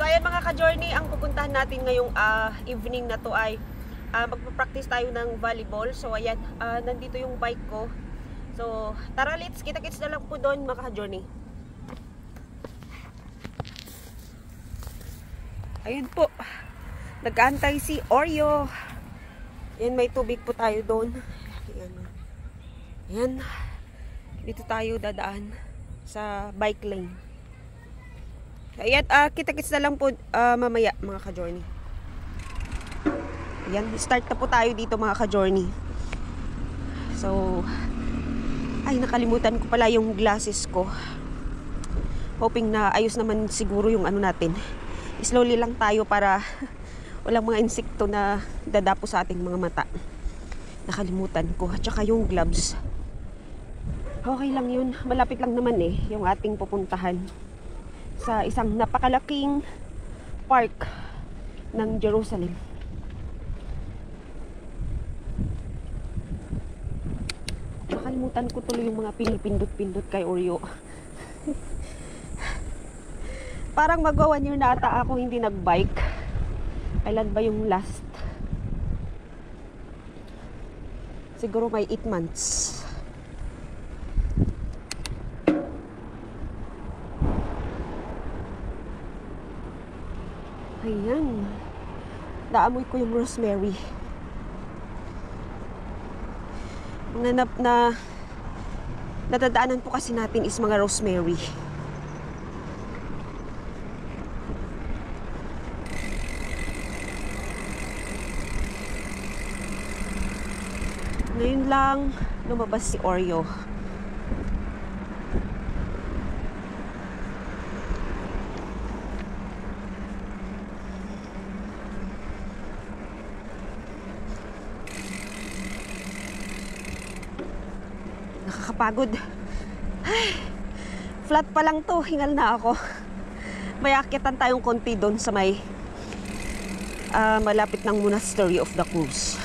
So ayan mga ka-journey, ang pupuntahan natin ngayong evening na to ay magpa-practice tayo ng volleyball. So ayan, nandito yung bike ko. So tara, let's kita-kits na lang po doon mga ka-journey. Ayan po, nag-aantay si Oreo. Ayan, may tubig po tayo doon. Ayan. Ayan, dito tayo dadaan sa bike lane. Ayan, kita-kits na lang po mamaya mga ka-journey. Ayan, start na po tayo dito mga ka-journey. So, ay nakalimutan ko pala yung glasses ko. Hoping na ayos naman siguro yung ano natin. Slowly lang tayo para walang mga insekto na dadapo sa ating mga mata. Nakalimutan ko. At saka yung gloves. Okay lang yun. Malapit lang naman yung ating pupuntahan sa isang napakalaking park ng Jerusalem. Nakalimutan ko tuloy yung mga pinipindot-pindot kay Oreo. Parang magwa 1 year na ata ako hindi nagbike. Kailan ba yung last? Siguro may 8 months. Ayan. Naamoy ko yung rosemary. Mga natadaanan po kasi natin is mga rosemary. Ngayon lang lumabas si Oreo. Nakakapagod. Ay, flat pa lang to, hingal na ako. May akitan tayong konti doon sa may malapit ng Monastery of the Cruz.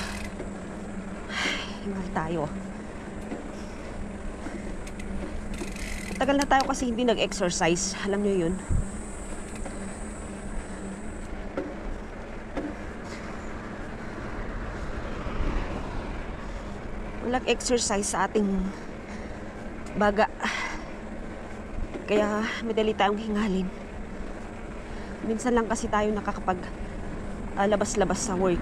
Hingal tayo. Tagal na tayo kasi hindi nag-exercise. Alam nyo yun. Walang exercise sa ating baga. Kaya madali tayong hingalin. Minsan lang kasi tayo nakakapag labas-labas sa work.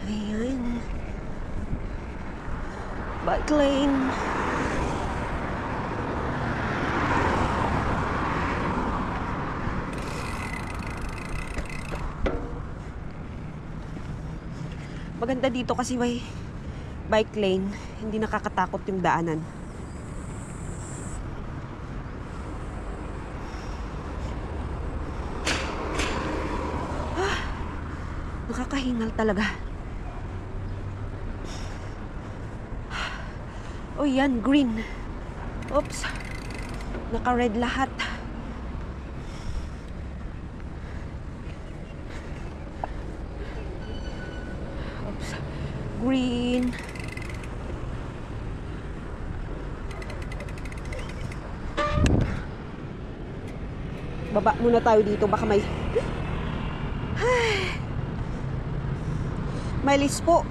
Ayan. Bike lane. Maganda dito kasi may bike lane. Hindi nakakatakot yung daanan. Nakakahingal talaga. Oh yan, green. Oops. Naka-red lahat. Oops. Green. Baba muna tayo dito. Baka may lis po.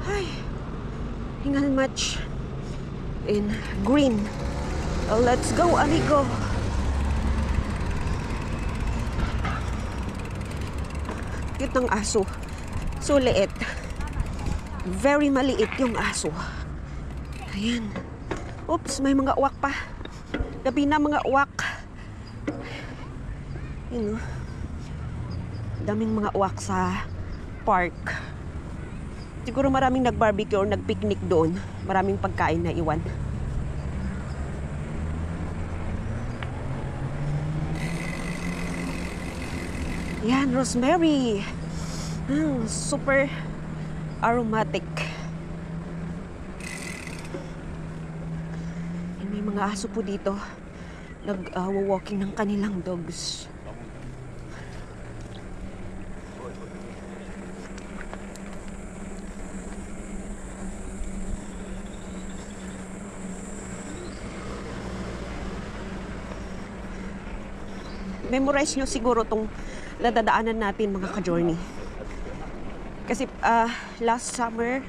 Ay, hingal much in green. Let's go, amigo. Cute ng aso. So liit. Very maliit yung aso. Ayan. Oops, may mga uwak pa. Gabi na mga uwak. Yun, daming mga uwak sa park. Siguro maraming nag-barbecue or nag-picnic doon. Maraming pagkain na iwan. Yan, rosemary. Super aromatic. May mga aso po dito. Nag-walking ng kanilang dogs. memorize nyo siguro tong nadadaanan natin mga ka-journey. Kasi last summer,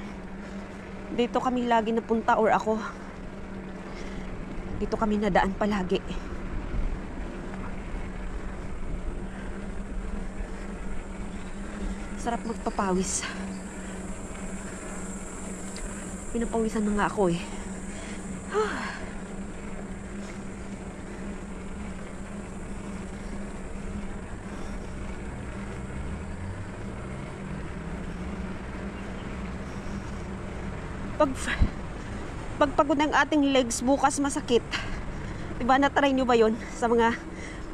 dito kami lagi napunta or ako. Dito kami nadaan palagi. Sarap magpapawis. Pinapawisan na nga ako eh. Pag pagod ng ating legs, bukas masakit. Diba, na-try nyo ba yun sa mga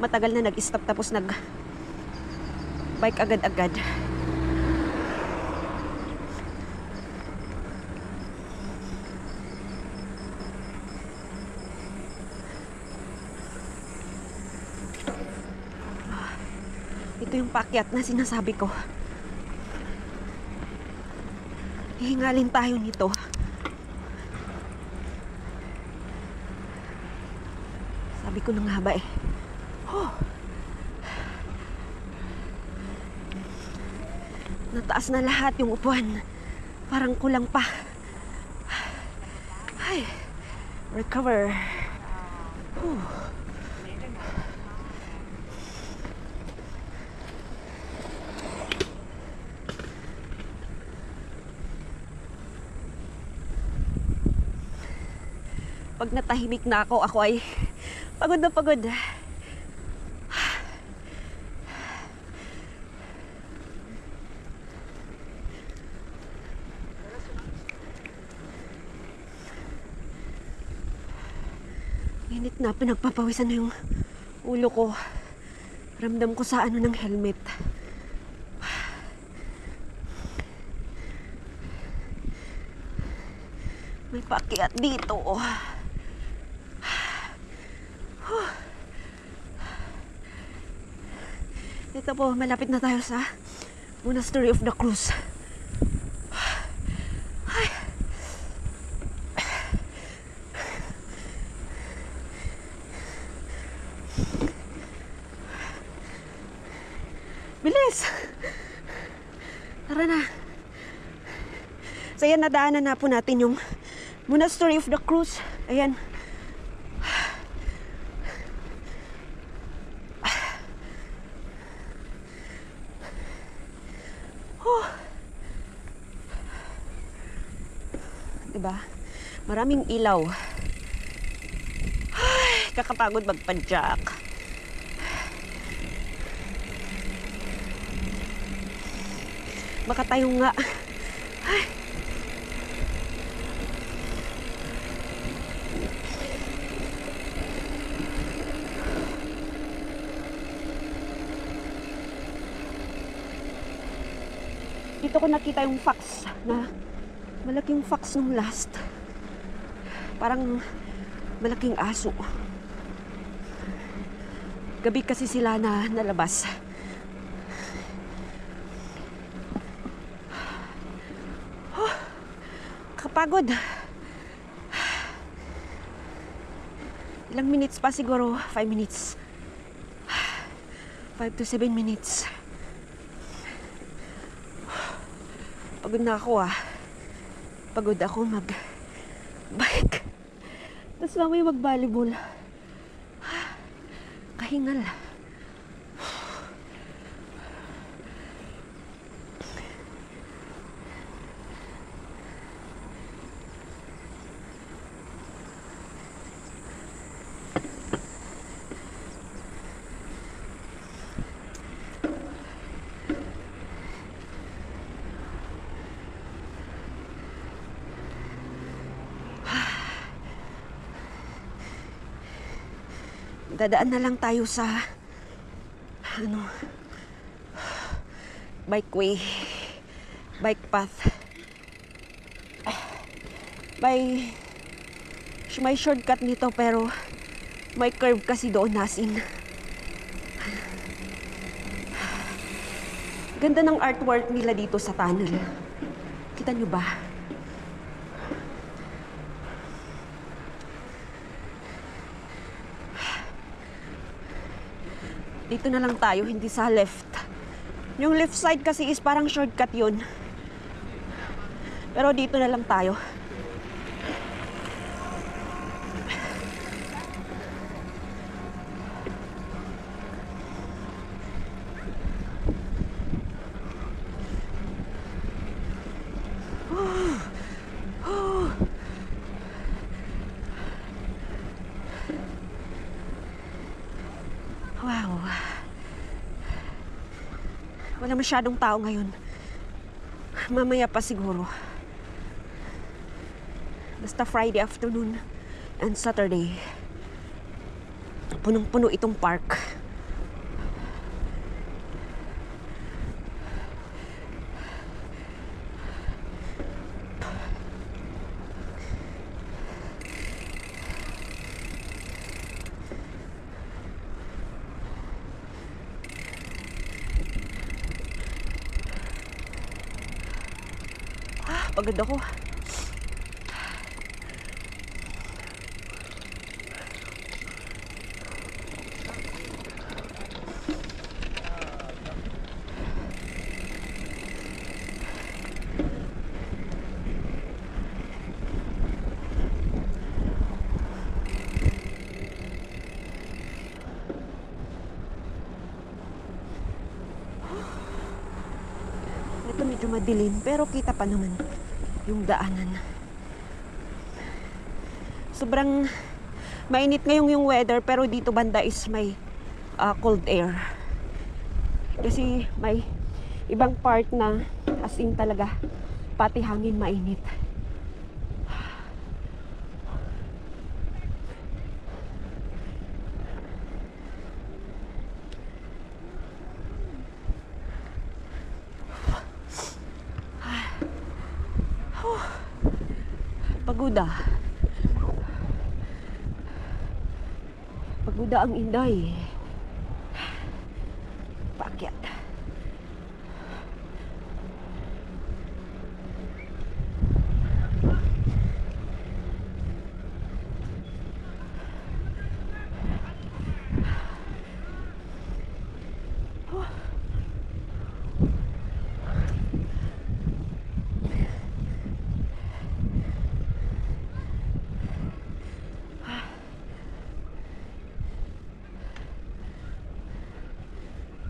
matagal na nag-stop tapos nag-bike agad-agad? Ito yung paakyat na sinasabi ko. Hihingalin tayo nito. Sabi ko na nga ba eh. Nataas na lahat yung upuan. Parang kulang pa. Ay, recover. Pag natahimik na ako ay pagod na pagod. Init na, pinagpapawisan na yung ulo ko. Ramdam ko sa ano ng helmet. May paakyat dito. Ito po, malapit na tayo sa Monastery of the Cruz. Ay. Bilis! Tara na. So yan, nadaanan na po natin yung Monastery of the Cruz. Ayan. Diba? Maraming ilaw. Ay, kakapagod magpadyak. Baka tayo nga. Ay. Dito ko nakita yung fox na malaking fox nung last. Parang malaking aso. Gabi kasi sila na nalabas. Kapagod. Ilang minutes pa siguro? 5 minutes. 5 to 7 minutes. Pagod na ako ah. Pagod ako mag-bike. Tapos mamaya mag-volleyball. Kahingal. Dadaan na lang tayo sa bikeway, bike path. May shortcut nito pero may curve kasi doon, nasin. Ganda ng artwork nila dito sa tunnel. Kita nyo ba? Dito na lang tayo, hindi sa left. Yung left side kasi is parang shortcut yun. Pero dito na lang tayo. Wow. Wala masyadong tao ngayon. Mamaya pa siguro. Basta Friday afternoon and Saturday. Punong-puno itong park. Pagod ako. Ito medyo madilim pero kita pa naman yung daanan. Sobrang mainit ngayong yung weather pero dito banda is may cold air. Kasi may ibang part na as in talaga pati hangin mainit. Pagoda. Pagoda ang Inday. Paakyat.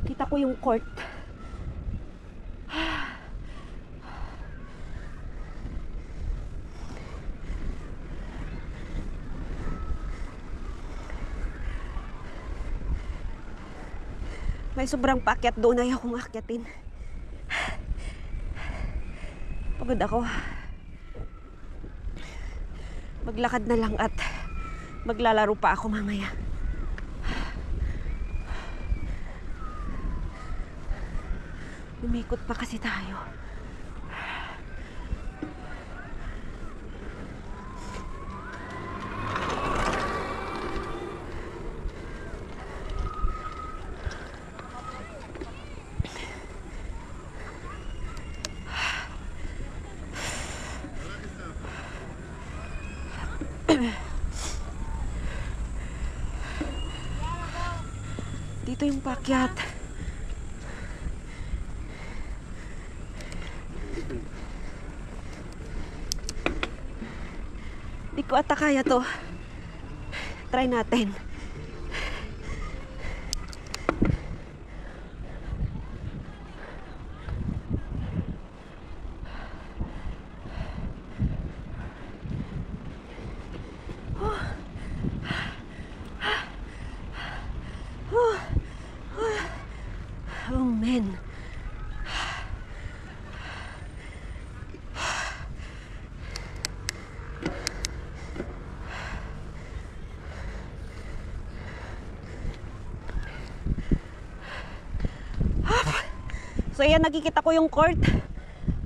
Kita ko yung court. May sobrang paakyat doon, ayaw kong akyatin. Pagod ako. Maglakad na lang at maglalaro pa ako mamaya. Lumikot pa kasi tayo. Dito yung paakyat. Di ko ata kaya to. Try natin. Oh man. So ayan, nakikita ko yung court.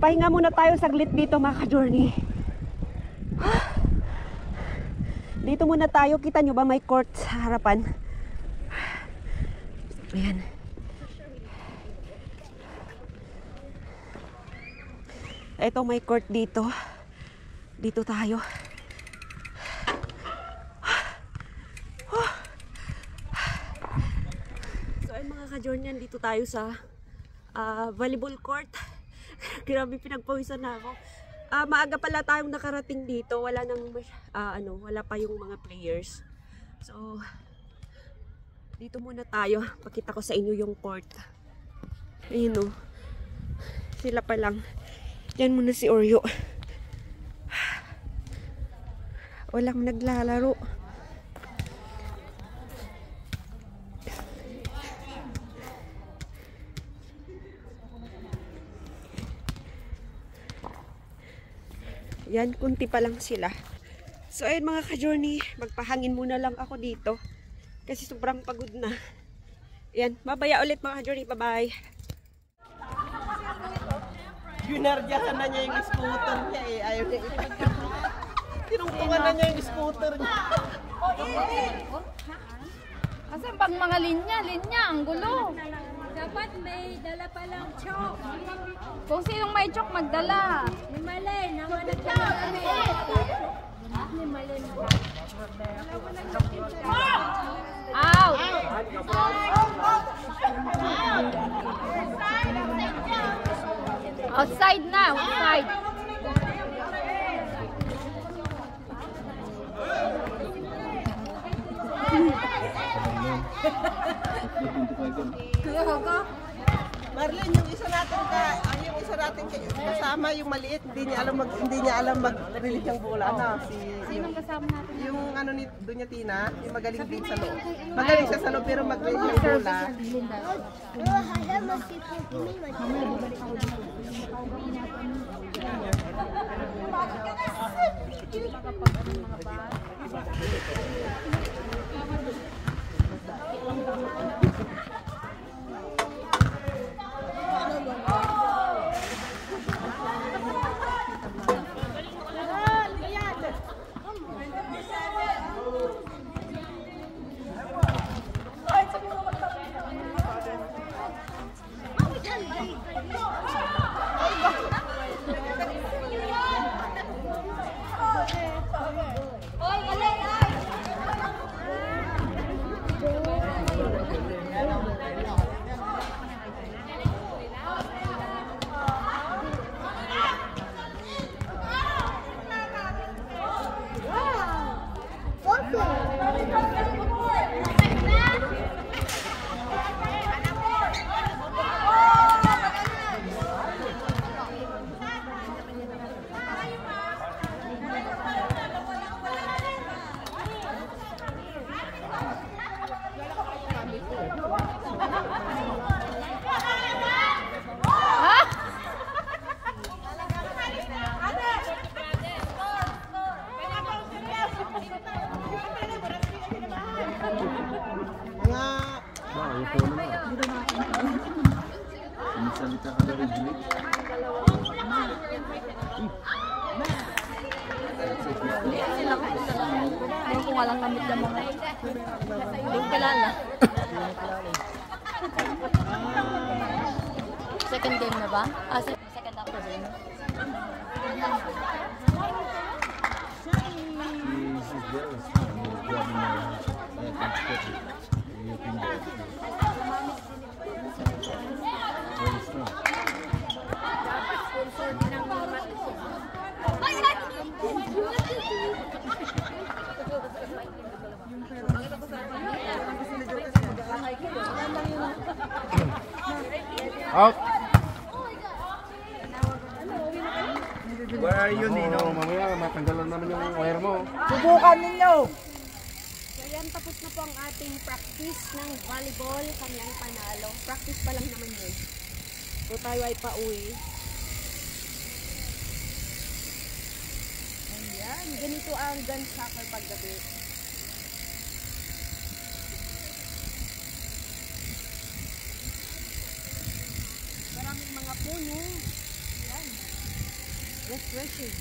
Pahinga muna tayo saglit dito mga ka-journey. Dito muna tayo. Kita nyo ba may court sa harapan? Ayan. Ito may court dito. Dito tayo. So ay mga ka-journey, dito tayo sa volleyball court. Grabe, pinagpawisan na ako. Maaga pala tayong nakarating dito. Wala wala pa yung mga players. So, dito muna tayo. Pakita ko sa inyo yung court. Ayun o. Sila pa lang. Diyan muna si Oreo. Walang naglalaro. Yan, kunti pa lang sila. So, ayun mga ka-journey, magpahangin muna lang ako dito. Kasi sobrang pagod na. Yan, babaya ulit mga ka-journey. Bye-bye. Ginardyahan na niya yung scooter niya eh. Ayaw niya ipagod. Tinungtungan na niya yung scooter niya. Kasi pag mga linya, ang gulo. Dapat may dala palang chok. Kung sinong may chok, magdala. Ni Malen, ang nagdala kami. Ni Malen. Out! Outside na, outside. Marlene, yung isa natin kasama yung maliit, hindi niya alam mag-release ng bola na Sinong kasama natin? yung ano ni Dunya Tina, yung magaling din sa loob. Magaling siya sa loob pero mag-release ng bola. Kung walang kamit na mga yung kilala. Second game na ba? Second after game. Out! Where are you, Nino? Mamaya, matanggalan naman yung wire mo. Subukan ninyo! So yan, tapos na po ang ating practice ng volleyball. Kami ang panalo. Practice pa lang naman yun. So tayo ay pauwi. Ayan, ganito ang gun soccer paggabi. Maraming mga puno. Ayan. Refreshing.